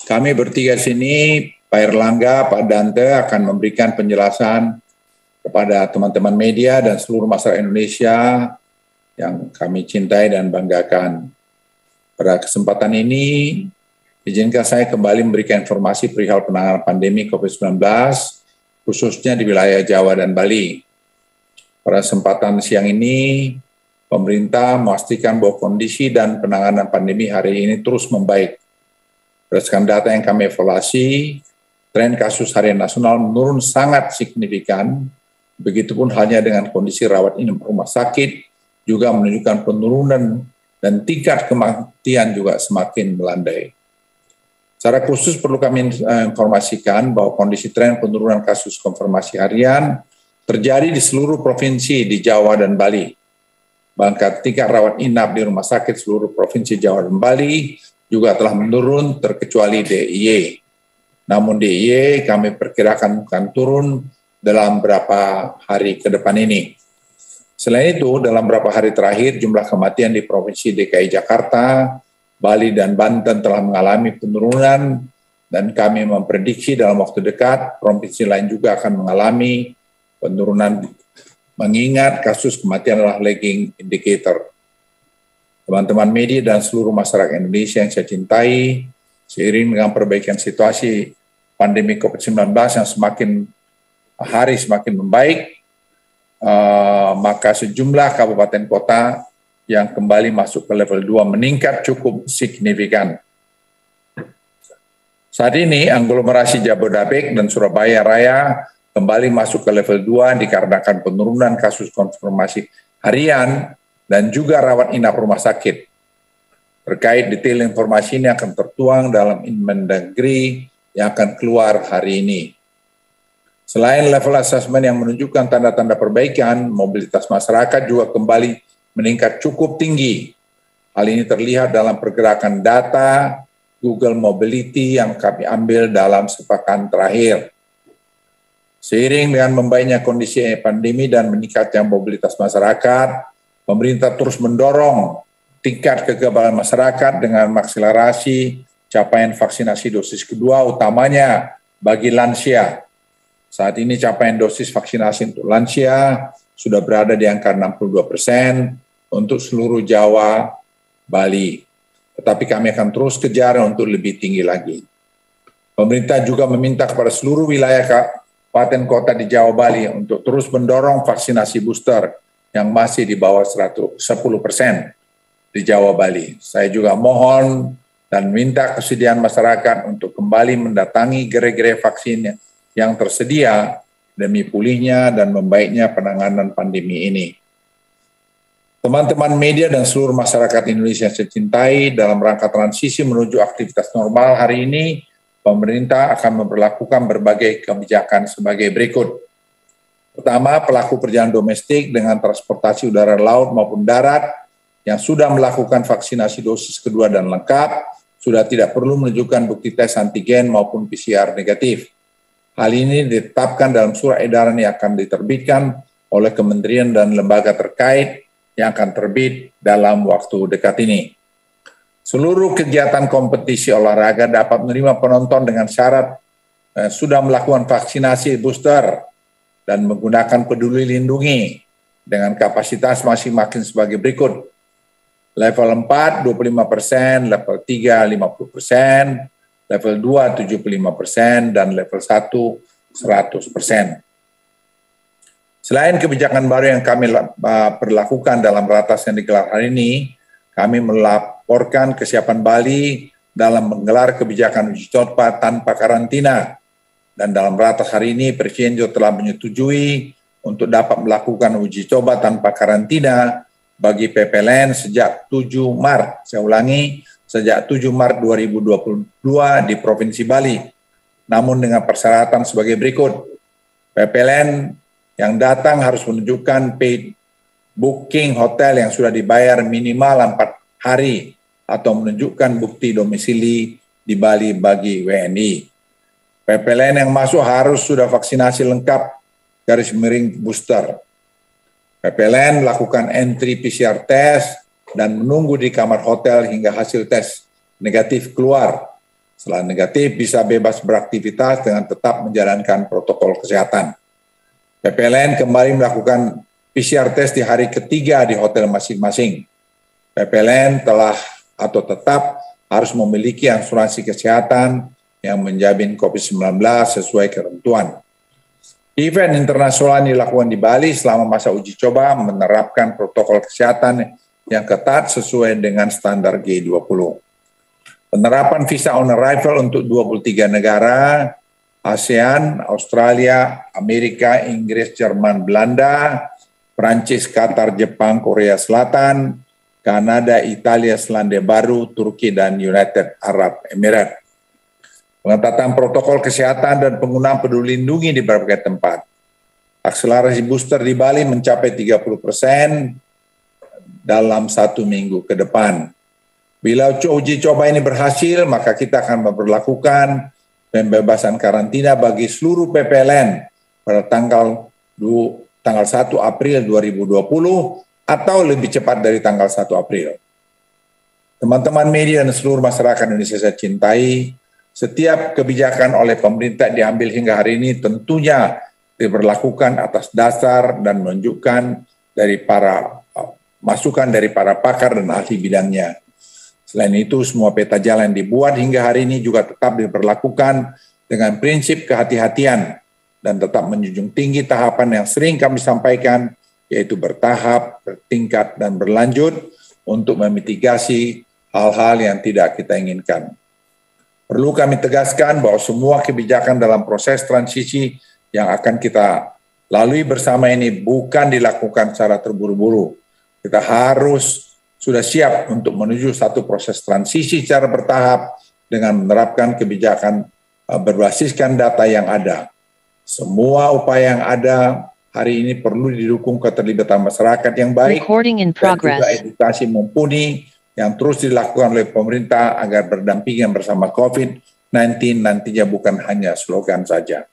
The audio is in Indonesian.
Kami bertiga sini, Pak Erlangga, Pak Dante akan memberikan penjelasan kepada teman-teman media dan seluruh masyarakat Indonesia yang kami cintai dan banggakan. Pada kesempatan ini, izinkan saya kembali memberikan informasi perihal penanganan pandemi COVID-19, khususnya di wilayah Jawa dan Bali. Pada kesempatan siang ini, pemerintah memastikan bahwa kondisi dan penanganan pandemi hari ini terus membaik. Berdasarkan data yang kami evaluasi, tren kasus harian nasional menurun sangat signifikan. Begitupun halnya dengan kondisi rawat inap rumah sakit, juga menunjukkan penurunan dan tingkat kematian juga semakin melandai. Secara khusus perlu kami informasikan bahwa kondisi tren penurunan kasus konfirmasi harian terjadi di seluruh provinsi di Jawa dan Bali. Bahkan tingkat rawat inap di rumah sakit seluruh provinsi Jawa dan Bali juga telah menurun terkecuali DIY. Namun DIY kami perkirakan akan turun dalam beberapa hari ke depan ini. Selain itu, dalam beberapa hari terakhir jumlah kematian di Provinsi DKI Jakarta, Bali dan Banten telah mengalami penurunan dan kami memprediksi dalam waktu dekat provinsi lain juga akan mengalami penurunan mengingat kasus kematian adalah lagging indicator. Teman-teman media dan seluruh masyarakat Indonesia yang saya cintai, seiring dengan perbaikan situasi pandemi COVID-19 yang semakin hari semakin membaik, maka sejumlah kabupaten kota yang kembali masuk ke level 2 meningkat cukup signifikan. Saat ini aglomerasi Jabodetabek dan Surabaya Raya kembali masuk ke level 2 dikarenakan penurunan kasus konfirmasi harian dan juga rawat inap rumah sakit. Terkait detail informasi ini akan tertuang dalam Inmendagri yang akan keluar hari ini. Selain level assessment yang menunjukkan tanda-tanda perbaikan, mobilitas masyarakat juga kembali meningkat cukup tinggi. Hal ini terlihat dalam pergerakan data Google Mobility yang kami ambil dalam sepekan terakhir. Seiring dengan membaiknya kondisi pandemi dan meningkatnya mobilitas masyarakat, pemerintah terus mendorong tingkat kekebalan masyarakat dengan mengakselerasi capaian vaksinasi dosis kedua, utamanya bagi lansia. Saat ini capaian dosis vaksinasi untuk lansia sudah berada di angka 62% untuk seluruh Jawa, Bali. Tetapi kami akan terus kejar untuk lebih tinggi lagi. Pemerintah juga meminta kepada seluruh wilayah kabupaten kota di Jawa, Bali untuk terus mendorong vaksinasi booster yang masih di bawah 10% di Jawa, Bali. Saya juga mohon dan minta kesediaan masyarakat untuk kembali mendatangi gerai-gerai vaksin yang tersedia demi pulihnya dan membaiknya penanganan pandemi ini. Teman-teman media dan seluruh masyarakat Indonesia yang saya cintai, dalam rangka transisi menuju aktivitas normal hari ini, pemerintah akan memperlakukan berbagai kebijakan sebagai berikut. Pertama, pelaku perjalanan domestik dengan transportasi udara, laut maupun darat yang sudah melakukan vaksinasi dosis kedua dan lengkap, sudah tidak perlu menunjukkan bukti tes antigen maupun PCR negatif. Hal ini ditetapkan dalam surat edaran yang akan diterbitkan oleh kementerian dan lembaga terkait yang akan terbit dalam waktu dekat ini. Seluruh kegiatan kompetisi olahraga dapat menerima penonton dengan syarat sudah melakukan vaksinasi booster dan menggunakan Peduli Lindungi dengan kapasitas masing-masing sebagai berikut. Level 4, 25%, level 3, 50%, level 2, 75%, dan level 1, 100%. Selain kebijakan baru yang kami perlakukan dalam ratas yang digelar hari ini, kami melaporkan kesiapan Bali dalam menggelar kebijakan uji coba tanpa karantina. Dan dalam ratas hari ini, Presiden juga telah menyetujui untuk dapat melakukan uji coba tanpa karantina bagi PPLN sejak 7 Maret. Saya ulangi, sejak 7 Maret 2022 di Provinsi Bali. Namun dengan persyaratan sebagai berikut. PPLN yang datang harus menunjukkan paid booking hotel yang sudah dibayar minimal 4 hari atau menunjukkan bukti domisili di Bali bagi WNI. PPLN yang masuk harus sudah vaksinasi lengkap garis miring booster. PPLN melakukan entry PCR test dan menunggu di kamar hotel hingga hasil tes negatif keluar. Setelah negatif, bisa bebas beraktivitas dengan tetap menjalankan protokol kesehatan. PPLN kembali melakukan PCR test di hari ketiga di hotel masing-masing. PPLN telah atau tetap harus memiliki asuransi kesehatan yang menjamin COVID-19 sesuai ketentuan. Event internasional yang dilakukan di Bali selama masa uji coba menerapkan protokol kesehatan yang ketat sesuai dengan standar G20. Penerapan visa on arrival untuk 23 negara, ASEAN, Australia, Amerika, Inggris, Jerman, Belanda, Prancis, Qatar, Jepang, Korea Selatan, Kanada, Italia, Selandia Baru, Turki, dan United Arab Emirates. Pengetatan protokol kesehatan dan penggunaan peduli lindungi di berbagai tempat. Akselerasi booster di Bali mencapai 30% dalam 1 minggu ke depan. Bila uji coba ini berhasil, maka kita akan memperlakukan pembebasan karantina bagi seluruh PPLN pada tanggal 1 April 2020 atau lebih cepat dari tanggal 1 April. Teman-teman media dan seluruh masyarakat Indonesia saya cintai, setiap kebijakan oleh pemerintah diambil hingga hari ini tentunya diberlakukan atas dasar dan menunjukkan dari masukan dari para pakar dan ahli bidangnya. Selain itu, semua peta jalan dibuat hingga hari ini juga tetap diberlakukan dengan prinsip kehati-hatian dan tetap menjunjung tinggi tahapan yang sering kami sampaikan, yaitu bertahap, bertingkat, dan berlanjut untuk memitigasi hal-hal yang tidak kita inginkan. Perlu kami tegaskan bahwa semua kebijakan dalam proses transisi yang akan kita lalui bersama ini bukan dilakukan secara terburu-buru. Kita harus sudah siap untuk menuju satu proses transisi secara bertahap dengan menerapkan kebijakan berbasiskan data yang ada. Semua upaya yang ada hari ini perlu didukung keterlibatan masyarakat yang baik dan juga edukasi mumpuni yang terus dilakukan oleh pemerintah agar berdampingan bersama COVID-19 nantinya bukan hanya slogan saja.